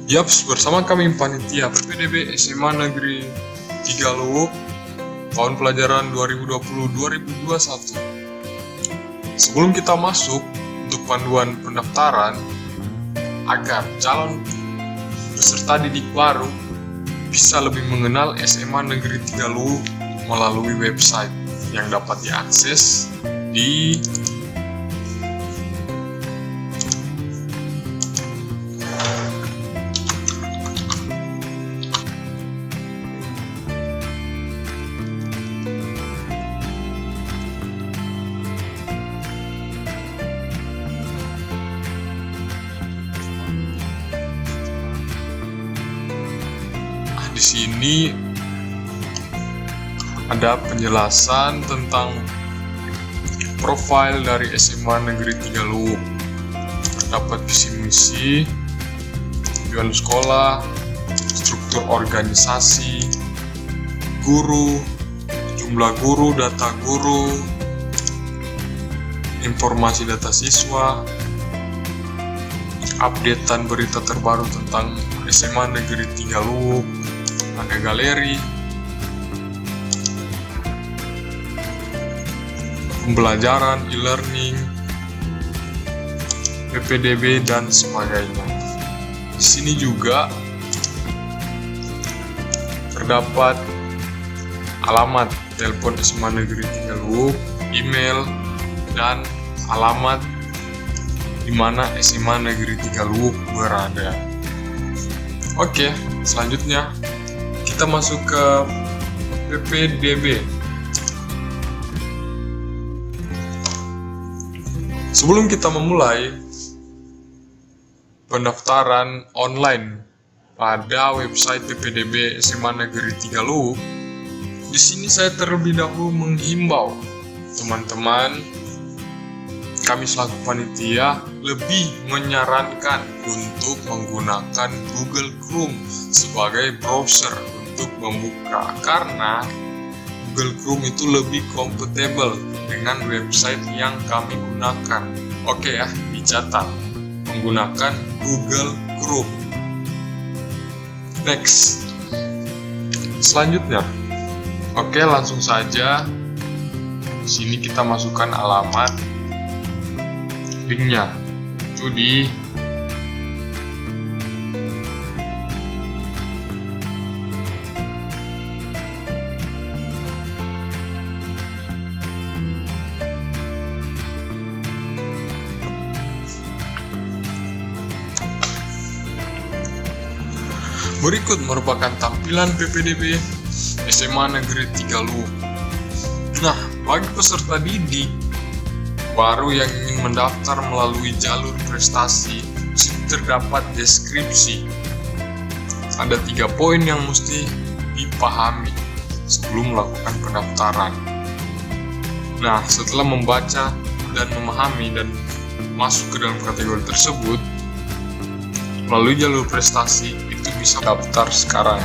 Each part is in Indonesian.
Yaps, bersama kami panitia PPDB SMA Negeri 3 Luwuk tahun pelajaran 2020-2021. Sebelum kita masuk untuk panduan pendaftaran agar calon peserta didik baru bisa lebih mengenal SMA Negeri 3 Luwuk melalui website yang dapat diakses di sini ada penjelasan tentang profil dari SMA Negeri 3 Luwuk. Terdapat visi misi, tujuan sekolah, struktur organisasi, guru, jumlah guru, data guru, informasi data siswa, updatean berita terbaru tentang SMA Negeri 3 Luwuk, ada galeri, pembelajaran, e-learning, PPDB dan sebagainya. Di sini juga terdapat alamat telepon SMA Negeri 3 Luwuk, email, dan alamat di mana SMA Negeri 3 Luwuk berada. Oke, selanjutnya kita masuk ke PPDB. Sebelum kita memulai pendaftaran online pada website PPDB SMA Negeri 3 Luwuk, di sini saya terlebih dahulu menghimbau teman-teman, kami selaku panitia lebih menyarankan untuk menggunakan Google Chrome sebagai browser untuk membuka, karena Google Chrome itu lebih kompatibel dengan website yang kami gunakan. Oke ya, dicatat, menggunakan Google Chrome. Next, selanjutnya, oke, langsung saja. Di sini kita masukkan alamat linknya, itu di berikut merupakan tampilan PPDB SMA Negeri 3 Luwuk. Nah, bagi peserta didik baru yang ingin mendaftar melalui jalur prestasi, terdapat deskripsi. Ada 3 poin yang mesti dipahami sebelum melakukan pendaftaran. Nah, setelah membaca dan memahami dan masuk ke dalam kategori tersebut melalui jalur prestasi, itu bisa daftar sekarang.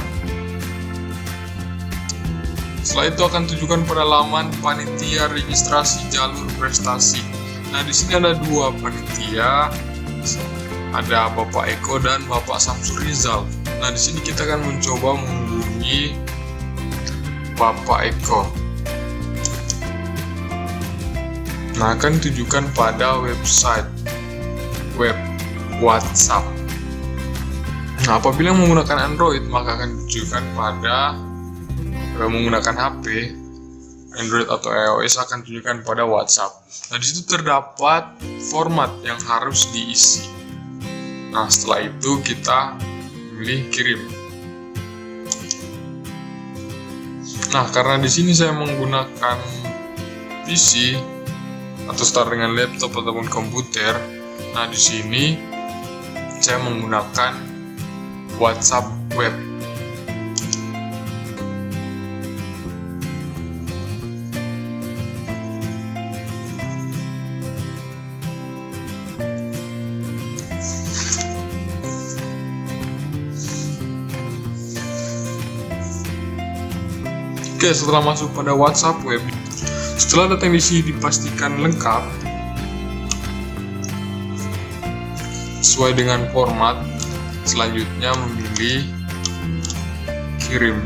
Setelah itu akan tujukan pada laman panitia registrasi jalur prestasi. Nah, di sini ada 2 panitia, ada Bapak Eko dan Bapak Samsul Rizal. Nah, di sini kita akan mencoba menghubungi Bapak Eko. Nah, akan tujukan pada website web WhatsApp. Nah, apabila menggunakan Android, maka akan ditujukan pada menggunakan HP Android atau iOS, akan tunjukkan pada WhatsApp. Nah, di situ terdapat format yang harus diisi. Nah, setelah itu kita pilih kirim. Nah, karena di sini saya menggunakan PC atau setara dengan laptop ataupun komputer, nah di sini saya menggunakan WhatsApp web. Oke, setelah masuk pada WhatsApp web, setelah data yang diisi dipastikan lengkap sesuai dengan format, Selanjutnya memilih kirim.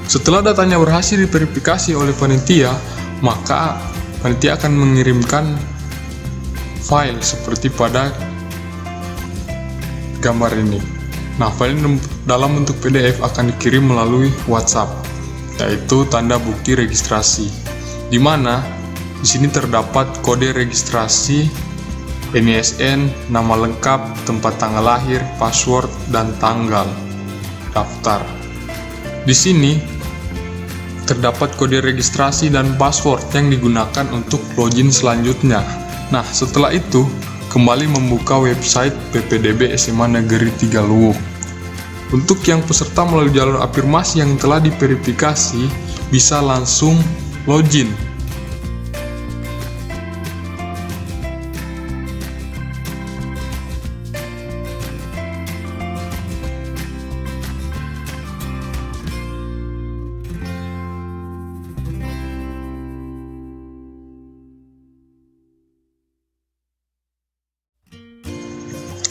Setelah datanya berhasil diverifikasi oleh panitia, maka panitia akan mengirimkan file seperti pada gambar ini. Nah, file dalam bentuk PDF akan dikirim melalui WhatsApp, yaitu tanda bukti registrasi, di mana di sini terdapat kode registrasi, NISN, nama lengkap, tempat tanggal lahir, password, dan tanggal daftar. Di sini terdapat kode registrasi dan password yang digunakan untuk login selanjutnya. Nah, setelah itu kembali membuka website PPDB SMA Negeri 3 Luwuk. Untuk yang peserta melalui jalur afirmasi yang telah diverifikasi, bisa langsung login.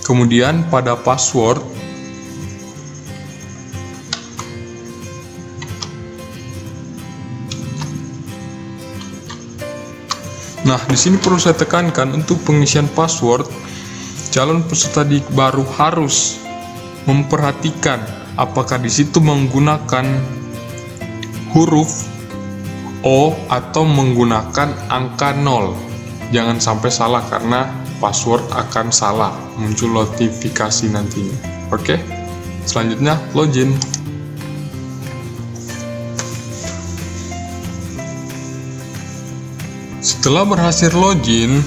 Kemudian pada password, nah di sini perlu saya tekankan, untuk pengisian password, calon peserta didik baru harus memperhatikan apakah di situ menggunakan huruf O atau menggunakan angka 0. Jangan sampai salah, karena password akan salah, muncul notifikasi nantinya. Oke, selanjutnya login. Setelah berhasil login,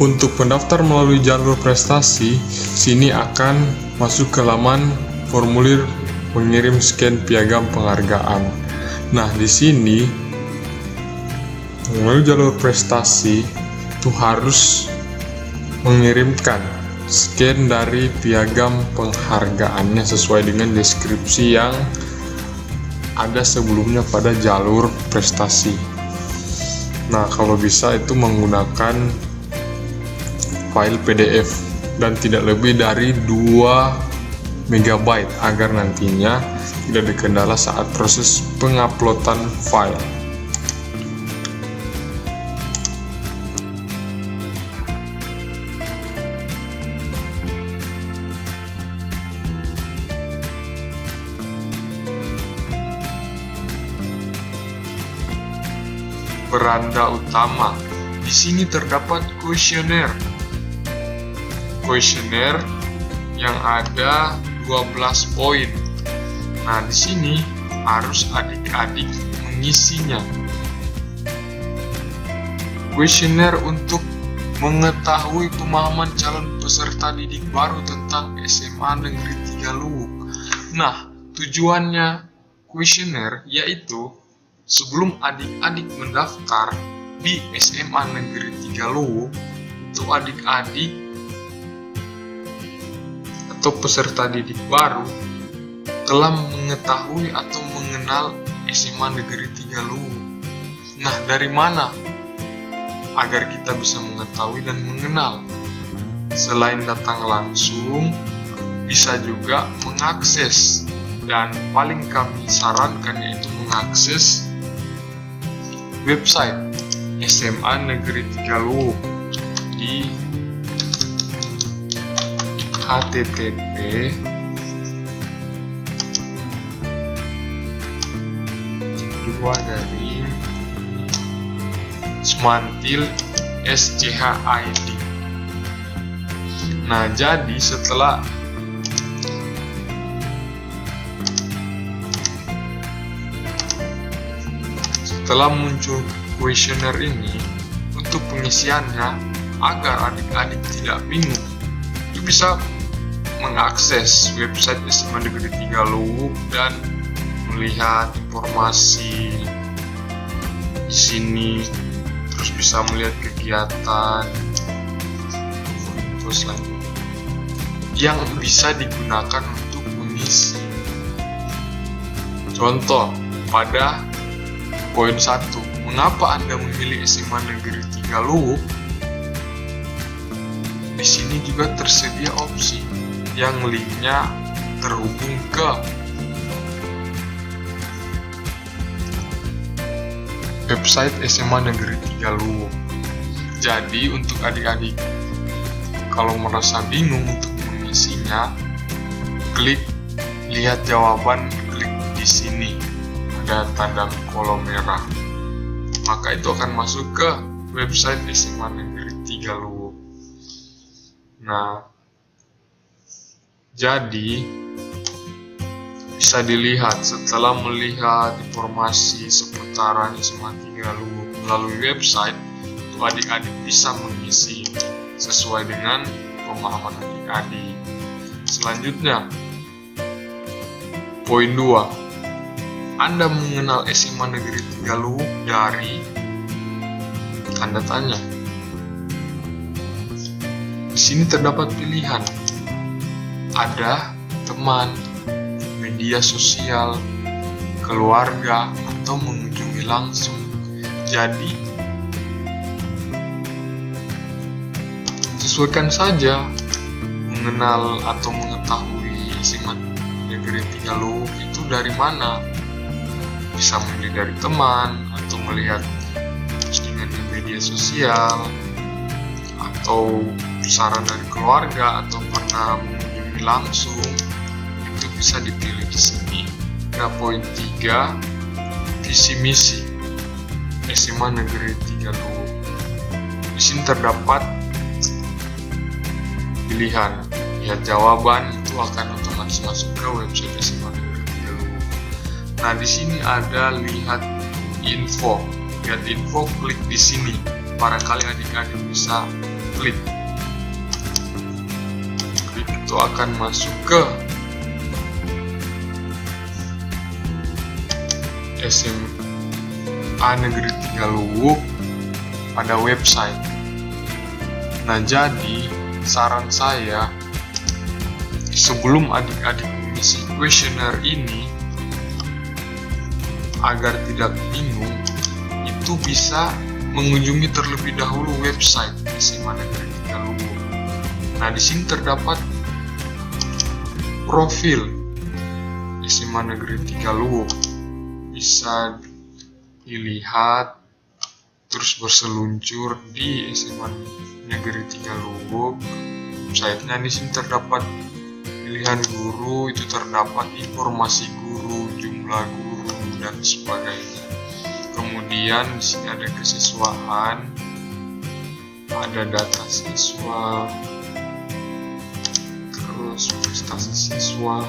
untuk pendaftar melalui jalur prestasi, sini akan masuk ke laman formulir mengirim scan piagam penghargaan. Nah, di sini melalui jalur prestasi itu harus mengirimkan scan dari piagam penghargaannya sesuai dengan deskripsi yang ada sebelumnya pada jalur prestasi. Nah, kalau bisa itu menggunakan file PDF dan tidak lebih dari 2 MB agar nantinya tidak ada kendala saat proses penguploadan file. Beranda utama. Di sini terdapat kuesioner. Kuesioner yang ada 12 poin. Nah, di sini harus adik-adik mengisinya. Kuesioner untuk mengetahui pemahaman calon peserta didik baru tentang SMA Negeri 3 Luwuk. Nah, tujuannya kuesioner yaitu sebelum adik-adik mendaftar di SMA Negeri 3 Luwuk, itu adik-adik atau peserta didik baru telah mengetahui atau mengenal SMA Negeri 3 Luwuk. Nah, dari mana agar kita bisa mengetahui dan mengenal? Selain datang langsung, bisa juga mengakses, dan paling kami sarankan yaitu mengakses website SMA Negeri 3 Luwuk di http dari Smantil SCH-ID. Nah, jadi setelah muncul kuesioner ini, untuk pengisiannya agar adik-adik tidak bingung, itu bisa mengakses website SMA Negeri 3 Luwuk dan melihat informasi di sini, terus bisa melihat kegiatan info selanjutnya yang bisa digunakan untuk mengisi. Contoh pada poin 1, Mengapa Anda memilih SMA Negeri Tigaluhuk? Di sini juga tersedia opsi yang linknya terhubung ke website SMA Negeri Tigaluhuk. Jadi untuk adik-adik kalau merasa bingung untuk mengisinya, klik lihat jawaban, klik di sini ada tanda kolom merah, maka itu akan masuk ke website SMA Negeri Tigaluhuk. Nah, jadi bisa dilihat setelah melihat informasi seputaran SMA Tigaluhuk melalui website, adik-adik bisa mengisi sesuai dengan pemahaman adik-adik. Selanjutnya, poin 2. Anda mengenal SMA Negeri Tigaluhuk dari tanda tanya. Di sini terdapat pilihan. Ada teman, media sosial, keluarga, atau mengunjungi langsung. Jadi, sesuaikan saja mengenal atau mengetahui SMA Negeri Tigaluhuk itu dari mana. Bisa memilih dari teman, atau melihat postingan di media sosial, atau saran dari keluarga, atau pernah mengunjungi langsung. Itu bisa dipilih di sini. Nah, poin 3, visi misi SMA Negeri Tigaluhuk. Di sini terdapat pilihan, lihat jawaban, itu akan otomatis masuk ke website SMA Negeri Tigaluhuk. Nah, di sini ada lihat info. Lihat info, klik di sini. Barangkali adik-adik bisa klik. Klik itu akan masuk ke SMA Negeri Tigaluhuk pada website. Nah, jadi saran saya, sebelum adik-adik mengisi kuesioner ini, agar tidak bingung, itu bisa mengunjungi terlebih dahulu website SMA Negeri Tigaluhuk. Nah, di sini terdapat profil SMA Negeri Tigaluhuk. Bisa dilihat, terus berseluncur di SMA Negeri Tigaluhuk. Websitenya di sini terdapat pilihan guru, itu terdapat informasi guru, jumlah guru, dan sebagainya. Kemudian di sini ada kesiswaan, ada data siswa, terus prestasi siswa.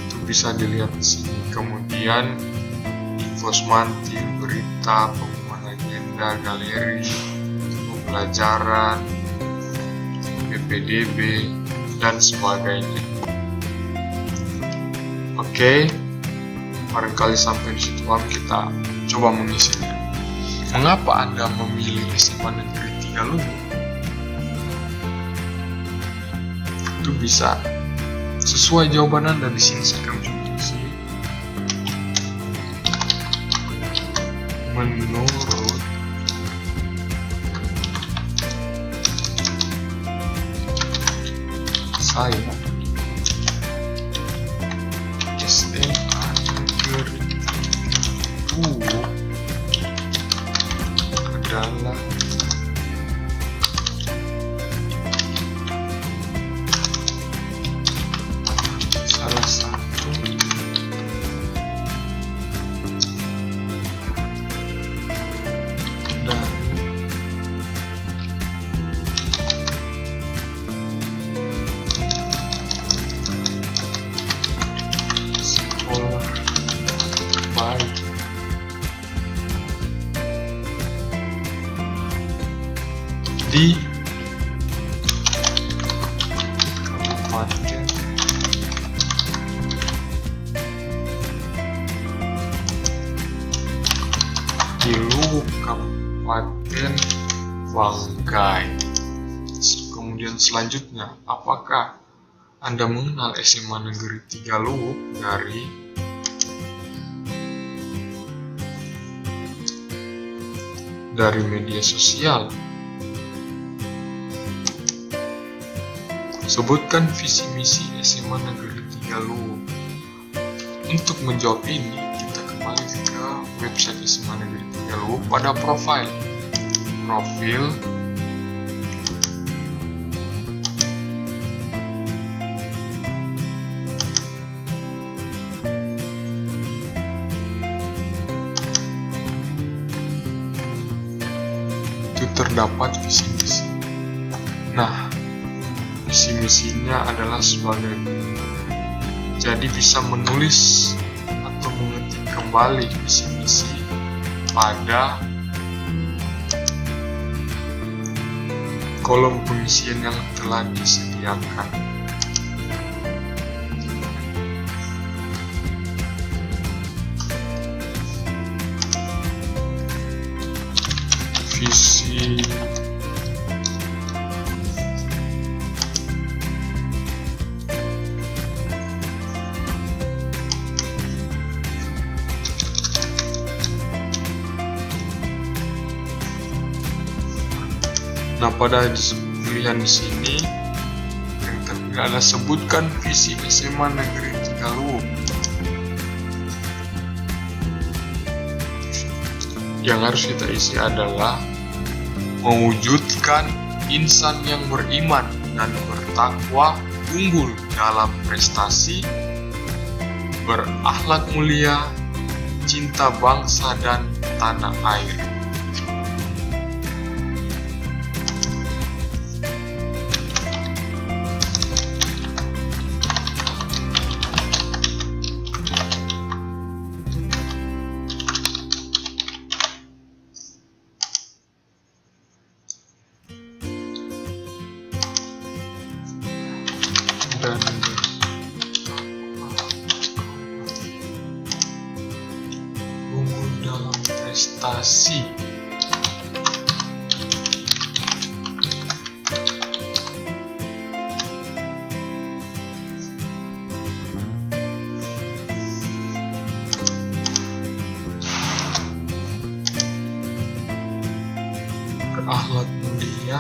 Itu bisa dilihat di sini. Kemudian info semantik, berita, pengumuman agenda, galeri, pembelajaran, PPDB, dan sebagainya. Oke, barangkali sampai di situ kita coba mengisinya. Mengapa Anda memilih SMA Negeri Tigaluhuk? Itu bisa sesuai jawaban Anda. Di sini saya akan coba isi. Menurut saya, SMA Negeri Tigaluhuk adalah salah satu dari sekolah terbaik di Kabupaten Tigaluhuk, Kabupaten Banggai. Kemudian selanjutnya, apakah Anda mengenal SMA Negeri Tigaluhuk dari dari media sosial. Sebutkan visi misi SMA Negeri 3 Luwu. Untuk menjawab ini, kita kembali ke website SMA Negeri 3 Luwu pada profil. Itu terdapat visi misi. Nah, visi misinya adalah sebagai berikut. Jadi bisa menulis atau mengetik kembali visi misi pada kolom pengisian yang telah disediakan. Visi Nah, pada pilihan di sini yang terpilih adalah sebutkan visi SMA Negeri 3 Luwu. Yang harus kita isi adalah mewujudkan insan yang beriman dan bertakwa, unggul dalam prestasi, berakhlak mulia, cinta bangsa dan tanah air. Dan unggul dalam prestasi. Berakhlak mulia,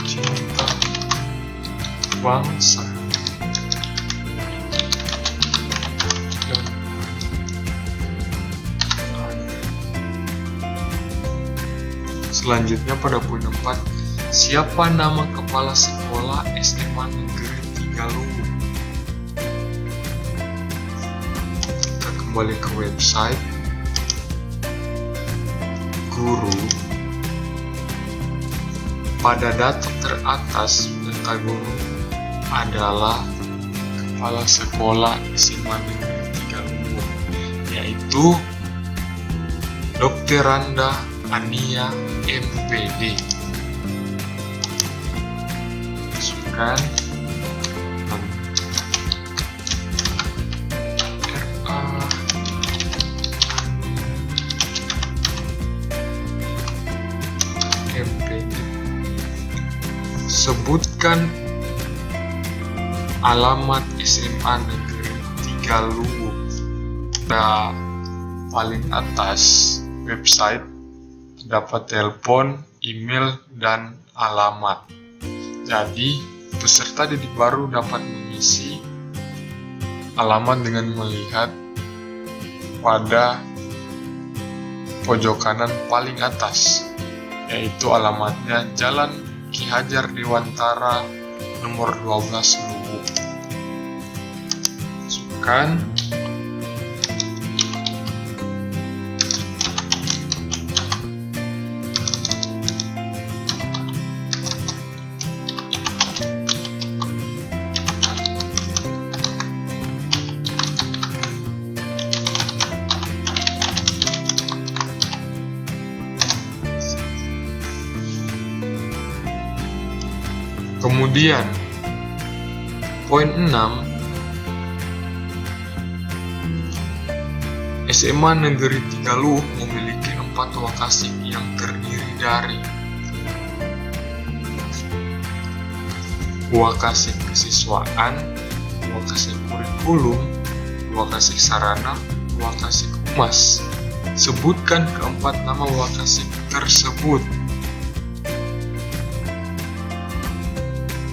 cinta bangsa dan air. Selanjutnya pada poin 4, siapa nama kepala sekolah SMA Negeri 3 Luwu? Kita kembali ke website guru. Pada data teratas, data guru adalah kepala sekolah SMA Negeri 3 Luwu, yaitu Dr. Randa Ania MPD. Masukkan RA MPD. Sebutkan alamat SMA Negeri 3 Luwu. Pada paling atas website dapat telepon, email, dan alamat. Jadi peserta didik baru dapat mengisi alamat dengan melihat pada pojok kanan paling atas, yaitu alamatnya Jalan Ki Hajar Dewantara nomor 12 Luwu. Masukkan kemudian Poin 6, SMA Negeri Tigaluh memiliki 4 Wakasik yang terdiri dari Wakasik Kesiswaan, Wakasik Kurikulum, Wakasik Sarana, Wakasik Humas. Sebutkan keempat nama Wakasik tersebut.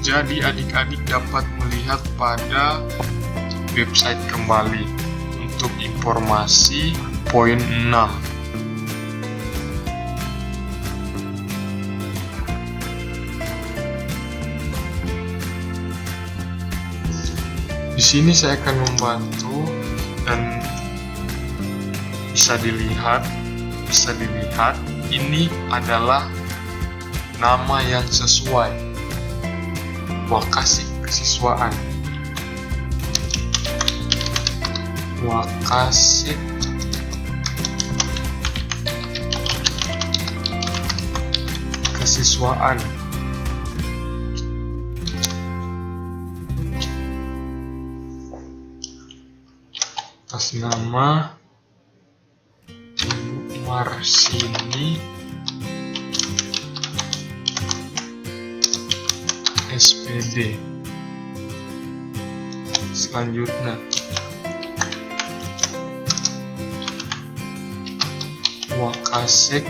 Jadi adik-adik dapat melihat pada website kembali untuk informasi poin 6. Di sini saya akan membantu dan bisa dilihat ini adalah nama yang sesuai. Wakasik Kesiswaan, Wakasik Kesiswaan, atas nama Ibu Marsini SPD. Selanjutnya Wakasik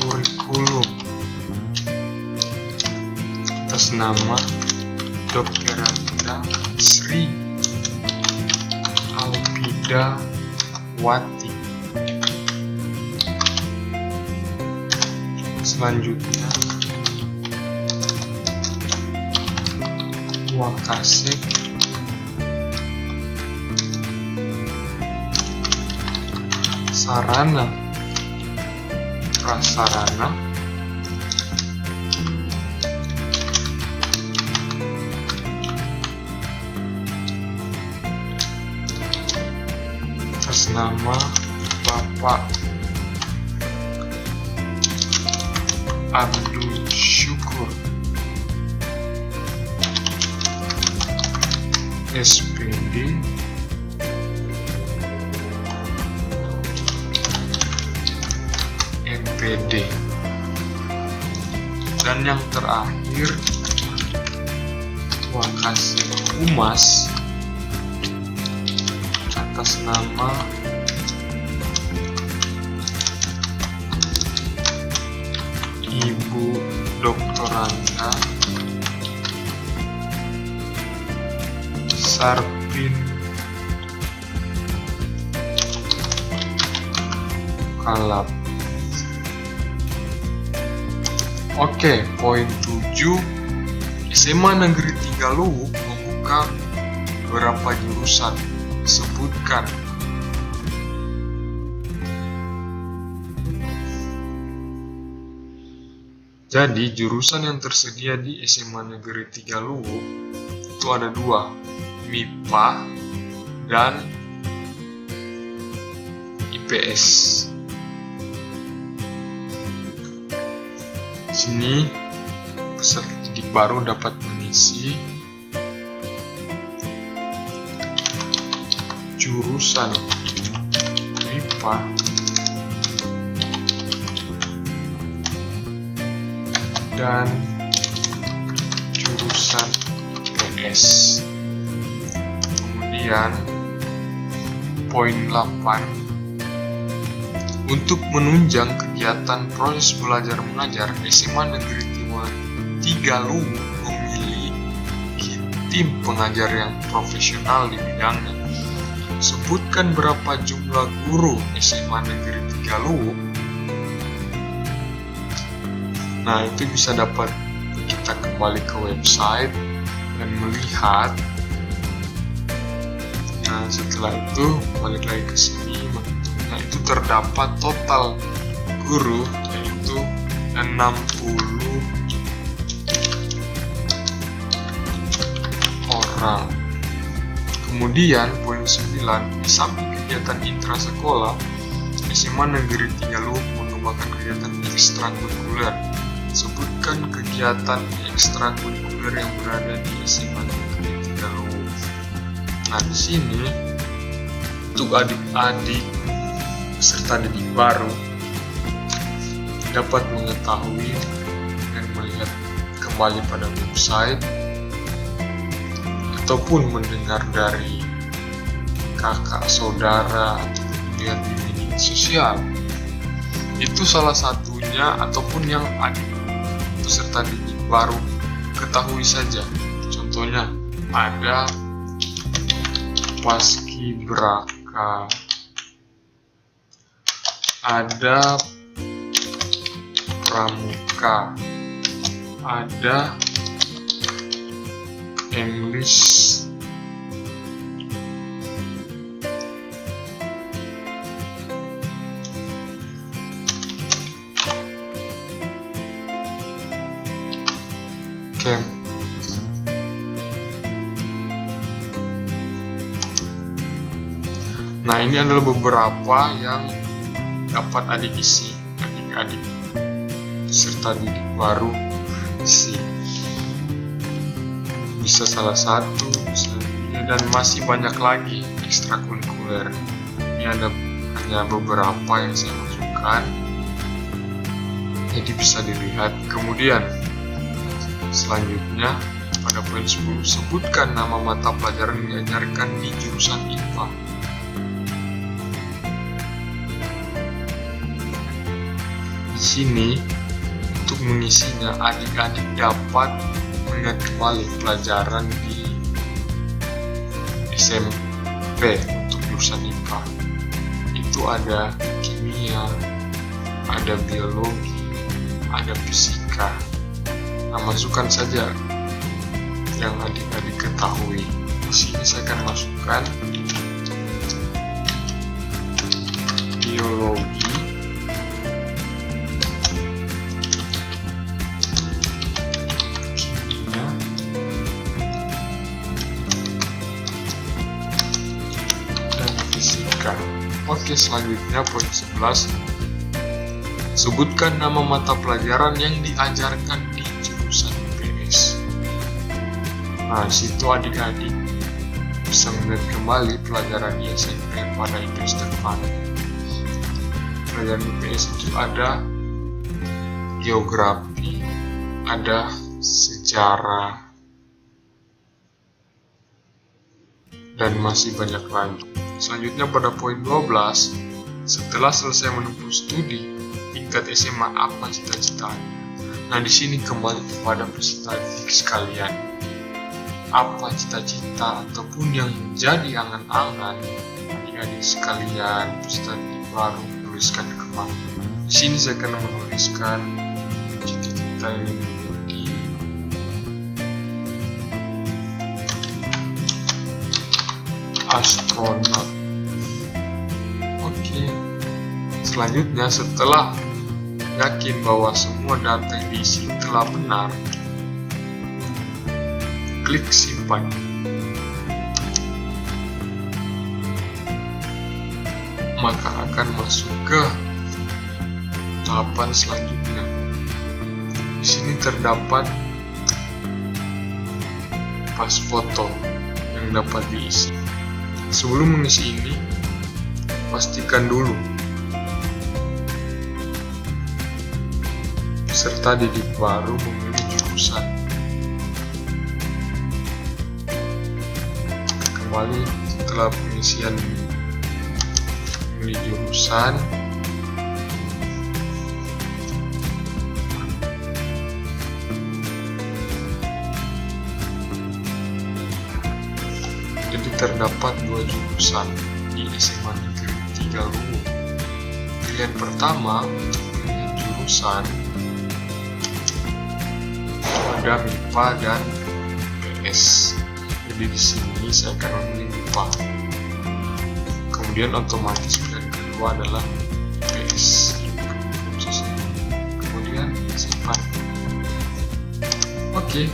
Kurikulum atas nama Dr. Randa Sri Alpida Wati. Selanjutnya Wakasik Sarana Prasarana atas nama Bapak Abdul Syukur SPD MPD. Dan yang terakhir Wakasik Humas atas nama Ibu Dr. Randa Sarpin Kalap. Oke, poin 7, SMA Negeri Tigaluh membuka beberapa jurusan. Sebutkan. Jadi jurusan yang tersedia di SMA Negeri Tigaluh itu ada 2, MIPA dan IPS. Di sini peserta didik baru dapat mengisi jurusan MIPA dan jurusan IPS. Kemudian poin 8, untuk menunjang kegiatan proses belajar mengajar, SMA Negeri Tigaluh memiliki tim pengajar yang profesional di bidangnya. Sebutkan berapa jumlah guru SMA Negeri Tigaluh. Nah, itu bisa dapat kita kembali ke website dan melihat. Nah, setelah itu balik lagi ke sini. Nah, itu terdapat total guru yaitu 60 orang. Kemudian poin 9, di samping kegiatan intrasekolah, SMA Negeri Tigaluh mengembangkan kegiatan ekstrakurikuler Sebutkan kegiatan ekstrakurikuler yang berada di SMA Negeri 3 Luwu. Nah, di sini untuk adik-adik peserta didik baru dapat mengetahui dan melihat kembali pada website ataupun mendengar dari kakak, saudara, atau melihat di media sosial. Itu salah satunya, ataupun yang adik peserta didik baru ketahui saja. Contohnya ada paskibraka, ada pramuka, ada English, camp. Nah, ini adalah beberapa yang dapat adik isi, adik-adik peserta didik baru isi. Bisa salah satu, bisa ini, dan masih banyak lagi ekstrakurikuler. Ini ada hanya beberapa yang saya masukkan, jadi bisa dilihat. Kemudian selanjutnya pada poin 10, sebutkan nama mata pelajaran yang diajarkan di jurusan IPA. Di sini untuk mengisinya, adik-adik dapat melihat kembali pelajaran di SMP untuk jurusan IPA. Itu ada kimia, ada biologi, ada fisika. Nah, masukkan saja yang adik-adik ketahui. Di sini saya akan masukkan biologi, kimia, dan fisika. Oke, selanjutnya poin 11. Sebutkan nama mata pelajaran yang diajarkan di jurusan IPS. Nah, situ adik-adik bisa melihat kembali pelajaran di SMP pada IPS depan. Pelajaran IPS itu ada geografi, ada sejarah, dan masih banyak lagi. Selanjutnya pada poin 12, setelah selesai menempuh studi tingkat SMA, apa cita-citanya? Nah, di sini kembali kepada peserta didik sekalian. Apa cita-cita ataupun yang menjadi angan-angan adik-adik sekalian peserta didik baru, tuliskan kembali. Di sini saya akan menuliskan cita-cita yang menjadi astronot. Oke. Selanjutnya, setelah yakin bahwa semua data yang diisi telah benar, klik simpan. Maka akan masuk ke tahapan selanjutnya. Di sini terdapat pas foto yang dapat diisi. Sebelum mengisi ini, pastikan dulu peserta didik baru memilih jurusan. Kembali setelah pengisian memilih jurusan, jadi terdapat 2 jurusan di SMA Negeri 3 Luwu. Pilihan pertama untuk pilihan jurusan ada MIPA dan PS. Jadi di sini saya akan memilih MIPA. Kemudian otomatis pilihan kedua adalah PS. Kemudian simpan. Oke.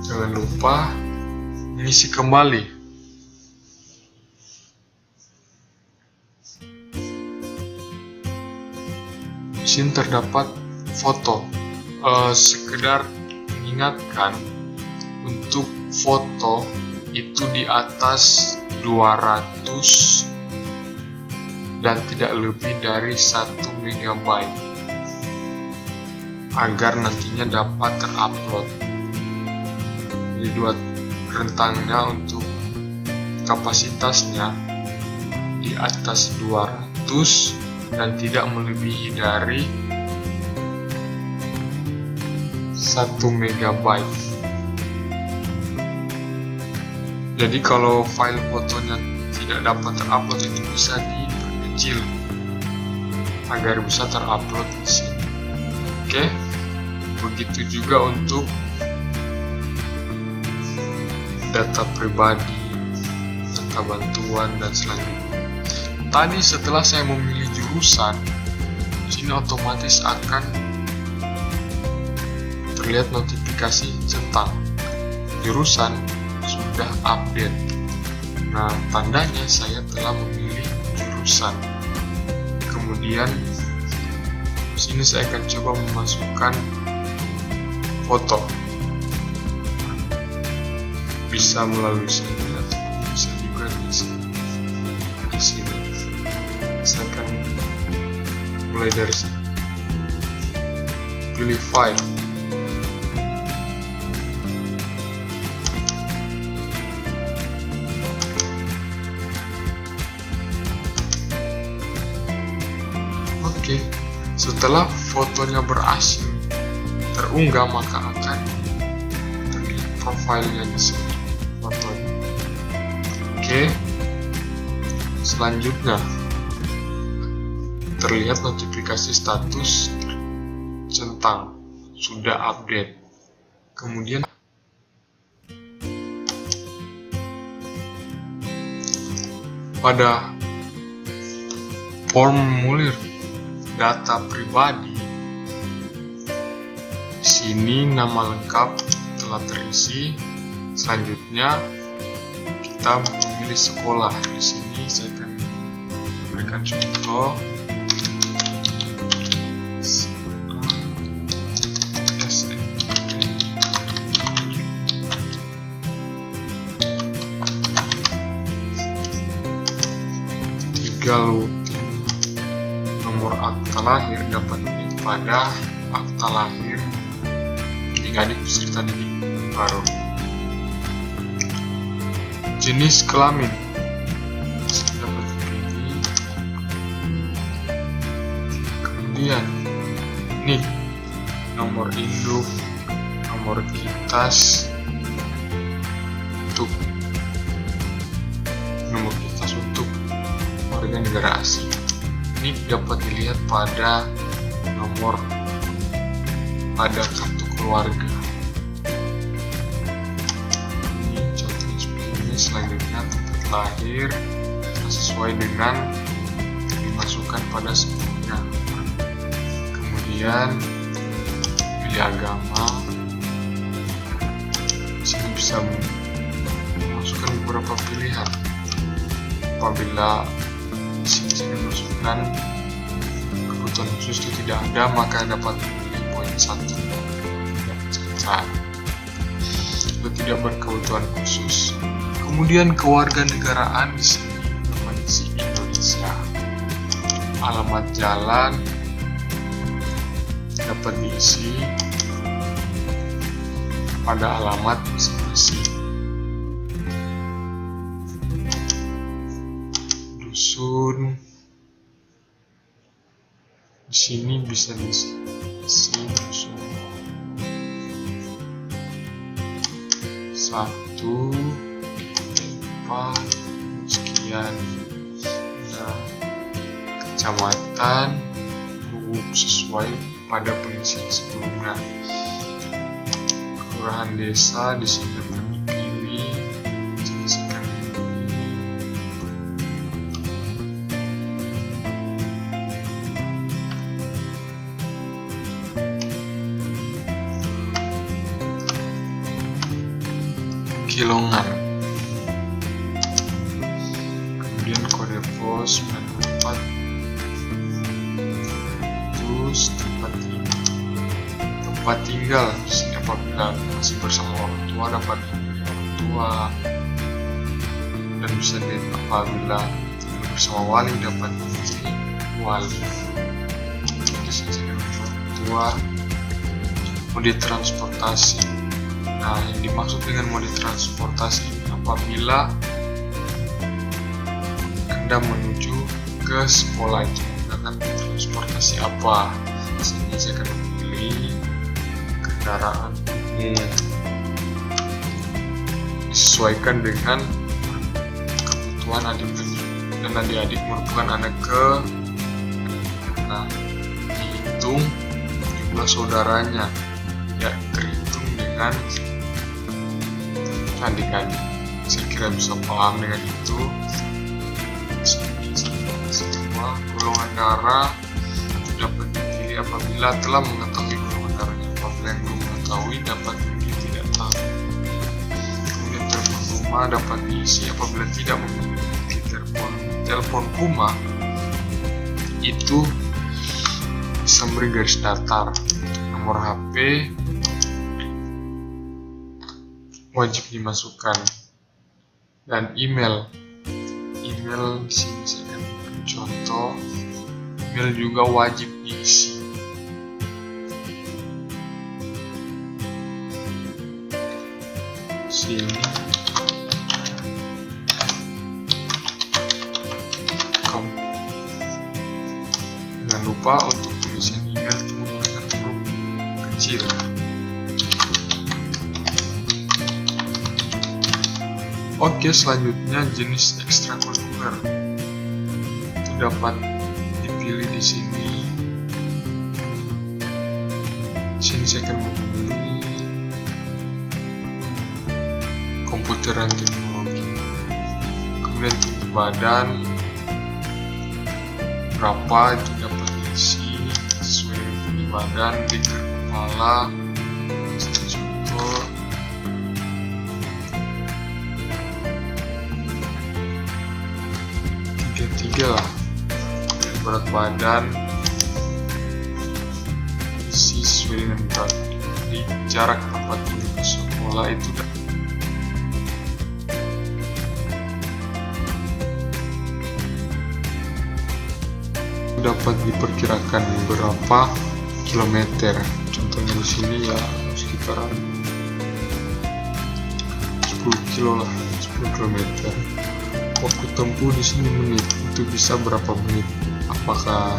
Jangan lupa mengisi kembali. Di sini terdapat foto. Sekedar mengingatkan, untuk foto itu di atas 200 dan tidak lebih dari 1 MB agar nantinya dapat terupload. Jadi rentangnya untuk kapasitasnya di atas 200 dan tidak melebihi dari 1 MB. Jadi kalau file fotonya tidak dapat terupload, itu bisa diperkecil agar bisa terupload di sini. Oke, begitu juga untuk data pribadi, data bantuan, dan selanjutnya. Tadi setelah saya memilih jurusan, sini otomatis akan terlihat notifikasi centang jurusan sudah update. Nah, tandanya saya telah memilih jurusan. Kemudian sini saya akan coba memasukkan foto. Bisa melalui sini atau bisa juga di sini. Saya akan mulai dari sini. Pilih file. Oke, setelah fotonya berhasil terunggah, maka akan terlihat profilnya di sini, fotonya. Oke, selanjutnya terlihat notifikasi status centang sudah update. Kemudian pada formulir data pribadi, di sini nama lengkap telah terisi. Selanjutnya kita memilih sekolah. Di sini saya akan memberikan contoh Lalu nomor akta lahir dapat dilihat pada akta lahir adik-adik peserta didik baru. Jenis kelamin dapat dipilih. Kemudian NIK, nomor induk, nomor KITAS untuk warga negara asing. Ini dapat dilihat pada nomor pada kartu keluarga. Ini contohnya seperti ini. Selanjutnya tempat lahir sesuai dengan dimasukkan pada sebelumnya. Kemudian pilih agama. Di sini bisa memasukkan beberapa pilihan. Apabila saya masukkan kebutuhan khusus itu tidak ada, maka dapat memilih poin 1 tidak cacat atau tidak berkebutuhan khusus. Kemudian kewarganegaraan di sini dapat diisi Indonesia. Alamat jalan dapat diisi pada alamat masing-masing. Dusun di sini bisa diisi dusun 1, 4, sekian. Nah, kecamatan sesuai pada pengisian sebelumnya. Kelurahan desa di sini dapat dipilih. Kilongan, kemudian kode pos 94 itu Terus tempat tinggal. Di sini apabila masih bersama orang tua dapat memilih orang tua, dan bisa apabila bersama wali dapat memilih wali. Di sini orang tua. Mode transportasi. Nah, yang dimaksud dengan mode transportasi ini apabila Anda menuju ke sekolah itu menggunakan transportasi apa? Sini saya akan memilih kendaraan umum. Disesuaikan dengan kebutuhan adik-adik, dan adik-adik merupakan anak nah, dihitung jumlah saudaranya, ya terhitung dengan adik-adik. Saya kira bisa paham dengan itu. Semua golongan darah dapat dipilih apabila telah mengetahui golongan darahnya. Apabila yang belum mengetahui dapat memilih tidak tahu. Kemudian telepon rumah dapat diisi apabila tidak memiliki telepon rumah itu bisa memberi garis datar. Nomor HP wajib dimasukkan, dan email di sini saya akan beri contoh. Email juga wajib diisi. Sini jangan lupa untuk tulisan email itu menggunakan huruf kecil. Oke, selanjutnya jenis ekstrakurikuler itu dapat dipilih di sini. Saya akan memilih komputer dan teknologi. Kemudian tinggi badan berapa itu dapat diisi sesuai dengan tinggi badan. Lingkar kepala contoh. Tiga lah. Berat badan isi sesuai dengan berat. Di jarak tempat duduk ke sekolah itu dapat diperkirakan berapa kilometer. Contohnya di sini ya sekitaran 10 kilo lah, 10 kilometer. Waktu tempuh di sini menit, itu bisa berapa menit? Apakah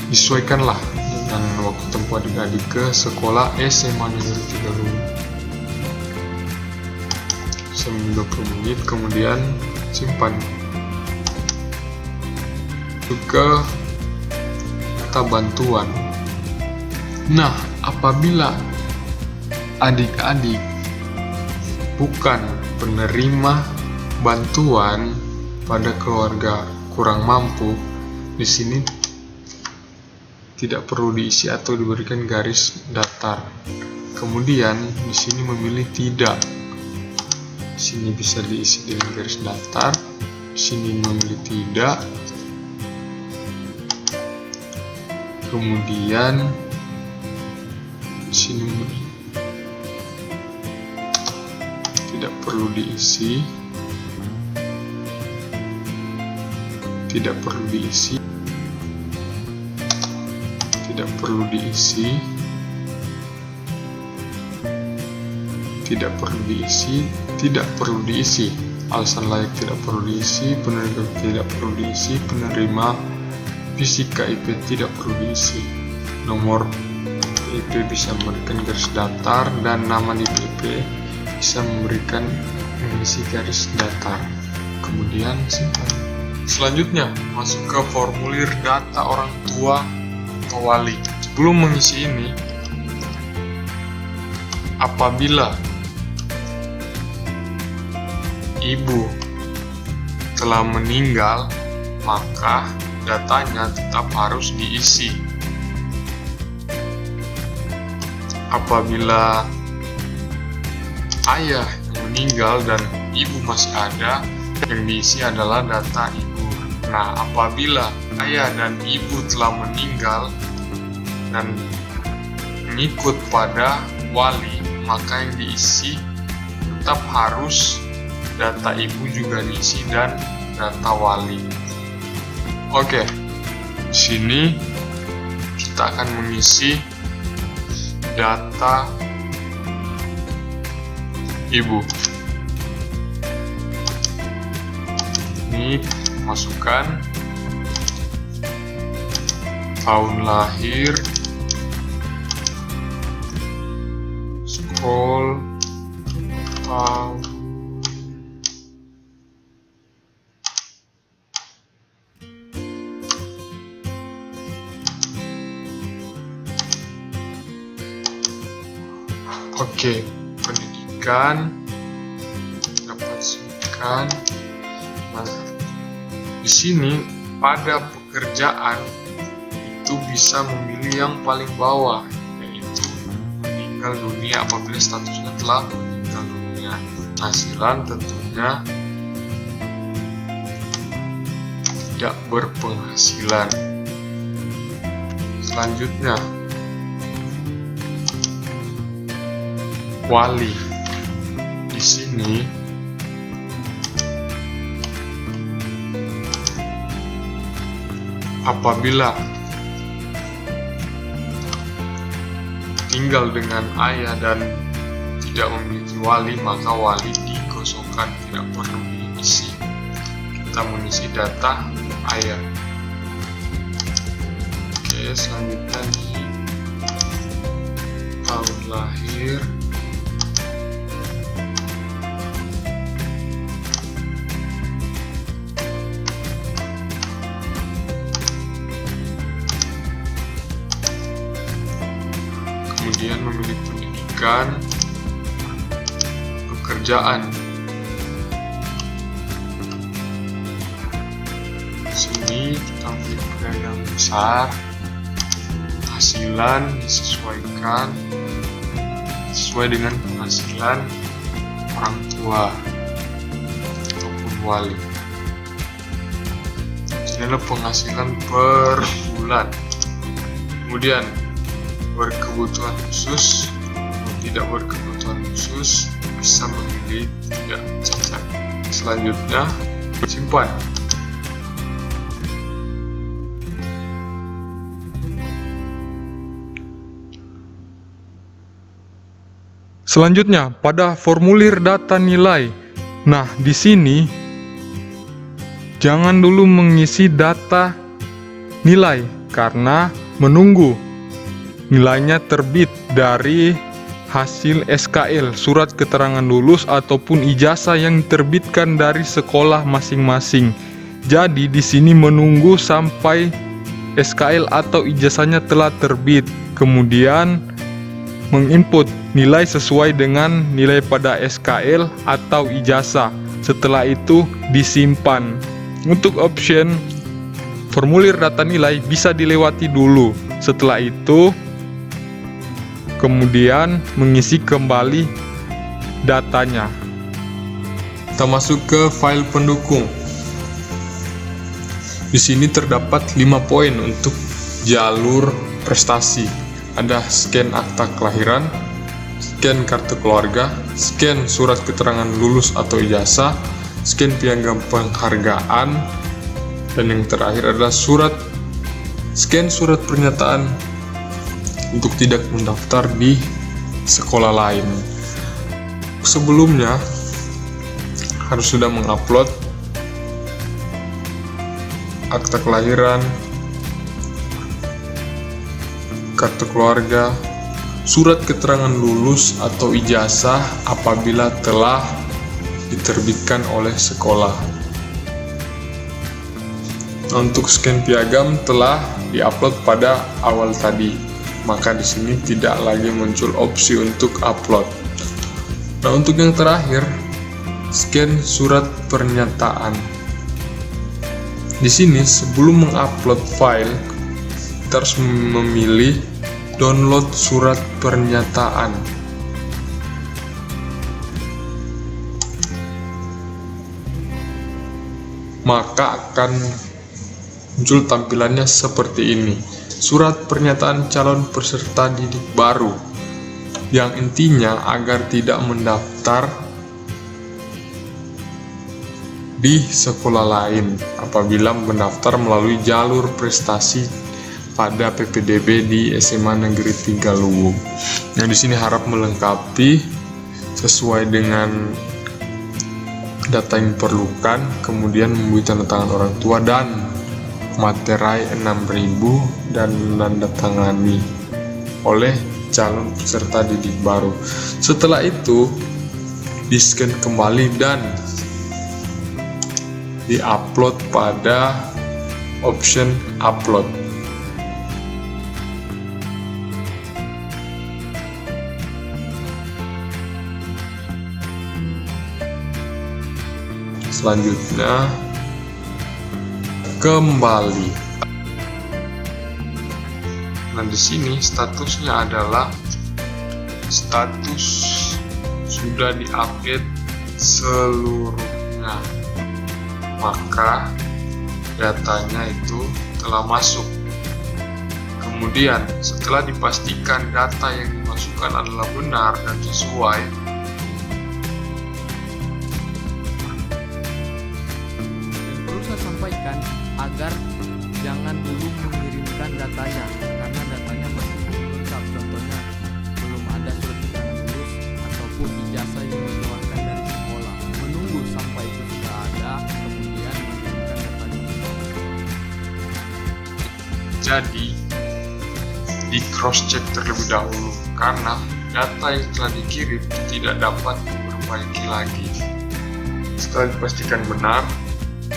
disesuaikanlah dengan waktu tempuh adik-adik ke sekolah SMA Negeri 3 Luwu. 20 menit, kemudian simpan. Ke kata bantuan. Nah, apabila adik-adik bukan penerima bantuan pada keluarga kurang mampu, di sini tidak perlu diisi atau diberikan garis datar. Kemudian di sini memilih tidak. Di sini bisa diisi dengan garis datar. Di sini memilih tidak. Kemudian di sini tidak perlu diisi. Tidak perlu diisi. Tidak perlu diisi. Tidak perlu diisi. Tidak perlu diisi. Alasan layak tidak perlu diisi. Penerima tidak perlu diisi. Penerima fisika IP tidak perlu diisi. Nomor IP bisa memberikan garis datar, dan nama di PP bisa memberikan mengisi garis datar. Kemudian simpan. Selanjutnya masuk ke formulir data orang tua atau wali. Sebelum mengisi ini, apabila ibu telah meninggal, maka datanya tetap harus diisi. Apabila ayah yang meninggal dan ibu masih ada, yang diisi adalah data ibu, Karena apabila ayah dan ibu telah meninggal dan mengikut pada wali, maka yang diisi tetap harus data ibu juga diisi dan data wali. Oke, di sini kita akan mengisi data ibu. Ini masukkan tahun lahir, scroll tahun, oke, pendidikan dapat sebutkan. Nah, di sini pada pekerjaan itu bisa memilih yang paling bawah, yaitu meninggal dunia apabila statusnya telah meninggal dunia. Penghasilan tentunya tidak berpenghasilan. Selanjutnya, wali. Di sini apabila tinggal dengan ayah dan tidak memiliki wali, maka wali dikosongkan, tidak perlu diisi. Kita mengisi data ayah. Oke, selanjutnya di tahun lahir, kemudian memilih pendidikan, pekerjaan. Di sini kita pilih pedagang besar, penghasilan disesuaikan sesuai dengan penghasilan orang tua ataupun wali. Ini adalah penghasilan per bulan. Kemudian berkebutuhan khusus atau tidak berkebutuhan khusus, bisa memilih tidak cacat. Selanjutnya, simpan. Selanjutnya, pada formulir data nilai. Nah, di sini jangan dulu mengisi data nilai karena menunggu nilainya terbit dari hasil SKL, surat keterangan lulus ataupun ijazah yang diterbitkan dari sekolah masing-masing. Jadi di sini menunggu sampai SKL atau ijazahnya telah terbit, kemudian menginput nilai sesuai dengan nilai pada SKL atau ijazah. Setelah itu disimpan. Untuk option formulir data nilai bisa dilewati dulu. Setelah itu kemudian mengisi kembali datanya. Kita masuk ke file pendukung. Di sini terdapat 5 poin untuk jalur prestasi. Ada scan akta kelahiran, scan kartu keluarga, scan surat keterangan lulus atau ijazah, scan piagam penghargaan, dan yang terakhir adalah scan surat pernyataan untuk tidak mendaftar di sekolah lain. Sebelumnya harus sudah mengupload akta kelahiran, kartu keluarga, surat keterangan lulus atau ijazah apabila telah diterbitkan oleh sekolah. Untuk scan piagam telah diupload pada awal tadi, maka di sini tidak lagi muncul opsi untuk upload. Nah, untuk yang terakhir, scan surat pernyataan. Di sini sebelum mengupload file, kita harus memilih download surat pernyataan. Maka akan muncul tampilannya seperti ini. Surat pernyataan calon peserta didik baru, yang intinya agar tidak mendaftar di sekolah lain apabila mendaftar melalui jalur prestasi pada PPDB di SMA Negeri 3 Luwuk. Yang di sini harap melengkapi sesuai dengan data yang diperlukan, kemudian memberi tanda tangan orang tua dan materai 6.000 dan menandatangani oleh calon peserta didik baru. Setelah itu di-scan kembali dan di-upload pada option upload. Selanjutnya kembali. Nah, di sini statusnya adalah status sudah diupdate seluruhnya, maka datanya itu telah masuk. Kemudian setelah dipastikan data yang dimasukkan adalah benar dan sesuai, sampaikan agar jangan dulu mengirimkan datanya karena datanya masih belum lengkap. Contohnya belum ada surat keterangan lulus ataupun ijazah yang dikeluarkan dari sekolah. Menunggu sampai itu sudah ada, kemudian mengirimkan datanya. Jadi di cross check terlebih dahulu karena data yang telah dikirim tidak dapat diperbaiki lagi. Setelah dipastikan benar,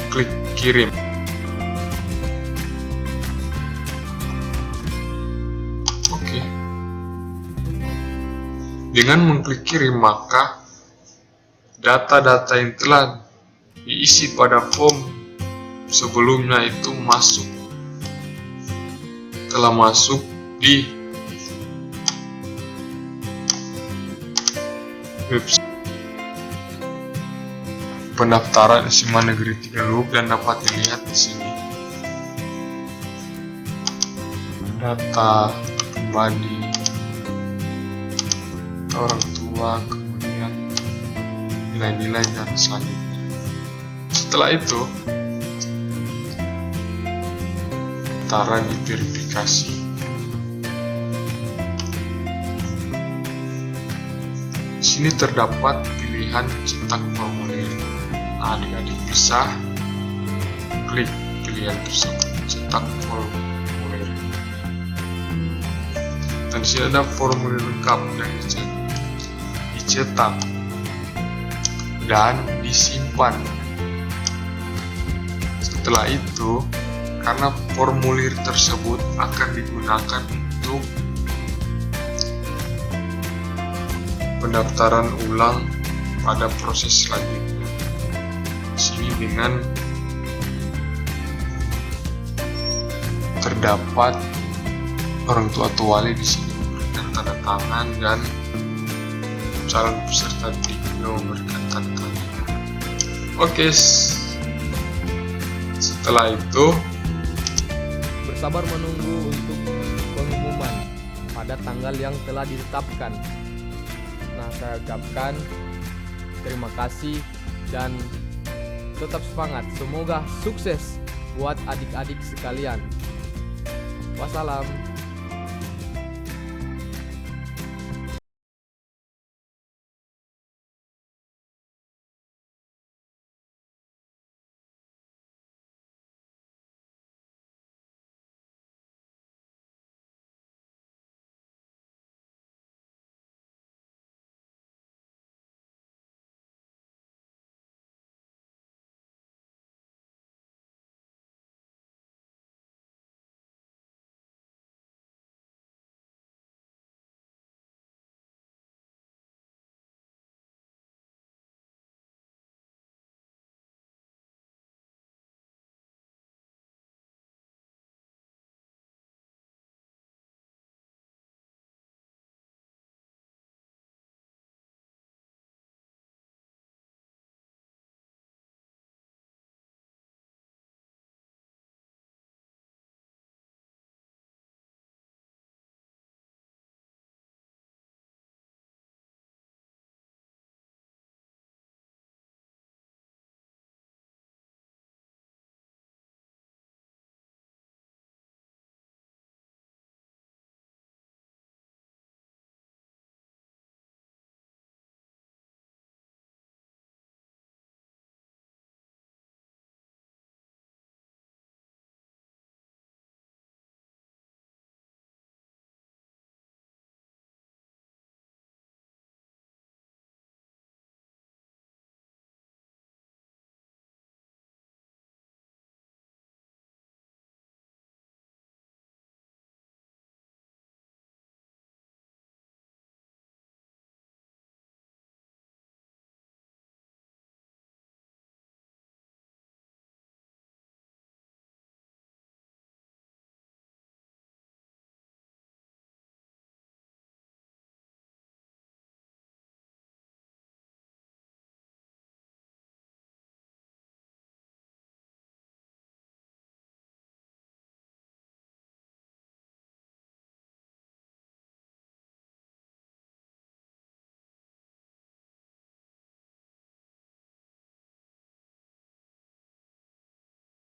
klik kirim. Oke. Dengan mengklik kirim, maka data-data yang telah diisi pada form sebelumnya itu telah masuk di website pendaftaran SMA Negeri 3 Luwuk dan dapat dilihat di sini data pribadi orang tua, kemudian nilai-nilai dan selanjutnya. Setelah itu taruh di verifikasi. Di sini terdapat pilihan cetak formulir. Adik-adik bisa klik pilihan tersebut, cetak formulir. Dan di sini ada formulir lengkap yang dicetak dan disimpan. Setelah itu, karena formulir tersebut akan digunakan untuk pendaftaran ulang pada proses selanjutnya. Di sini dengan terdapat orang tua atau wali di sini memberikan tanda tangan dan calon peserta didik memberikan tanda tangan. Oke, setelah itu Bersabar menunggu untuk pengumuman pada tanggal yang telah ditetapkan. Nah, saya ucapkan terima kasih dan tetap semangat. Semoga sukses buat adik-adik sekalian. Wassalam.